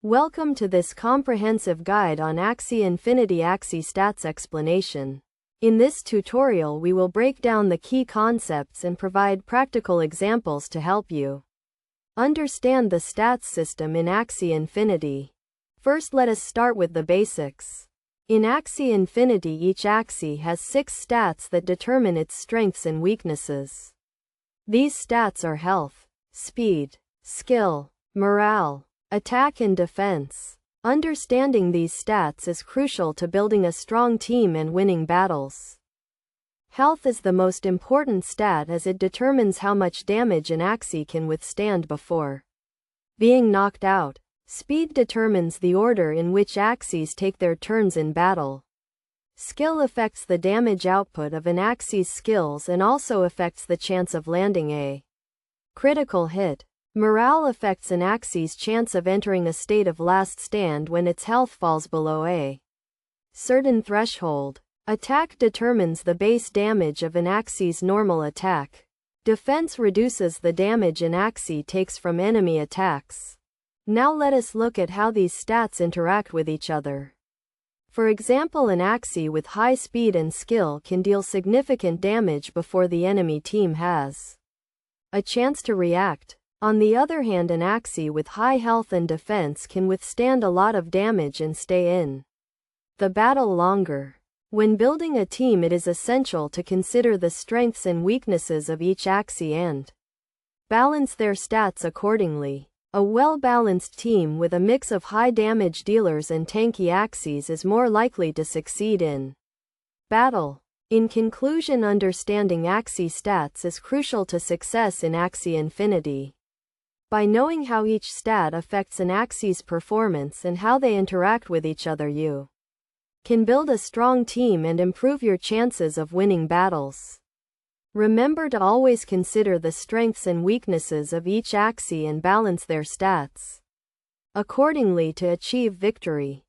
Welcome to this comprehensive guide on Axie Infinity Axie Stats explanation. In this tutorial we will break down the key concepts and provide practical examples to help you understand the stats system in Axie Infinity. First, let us start with the basics. In Axie Infinity, each Axie has 6 stats that determine its strengths and weaknesses. These stats are health, speed, skill, morale, attack and defense. Understanding these stats is crucial to building a strong team and winning battles. Health is the most important stat as it determines how much damage an Axie can withstand before being knocked out. Speed determines the order in which Axies take their turns in battle. Skill affects the damage output of an Axie's skills and also affects the chance of landing a critical hit. Morale affects an Axie's chance of entering a state of last stand when its health falls below a certain threshold. Attack determines the base damage of an Axie's normal attack. Defense reduces the damage an Axie takes from enemy attacks. Now let us look at how these stats interact with each other. For example, an Axie with high speed and skill can deal significant damage before the enemy team has a chance to react. On the other hand, an Axie with high health and defense can withstand a lot of damage and stay in the battle longer. When building a team, it is essential to consider the strengths and weaknesses of each Axie and balance their stats accordingly. A well-balanced team with a mix of high damage dealers and tanky Axies is more likely to succeed in battle. In conclusion, understanding Axie stats is crucial to success in Axie Infinity. By knowing how each stat affects an Axie's performance and how they interact with each other, you can build a strong team and improve your chances of winning battles. Remember to always consider the strengths and weaknesses of each Axie and balance their stats accordingly to achieve victory.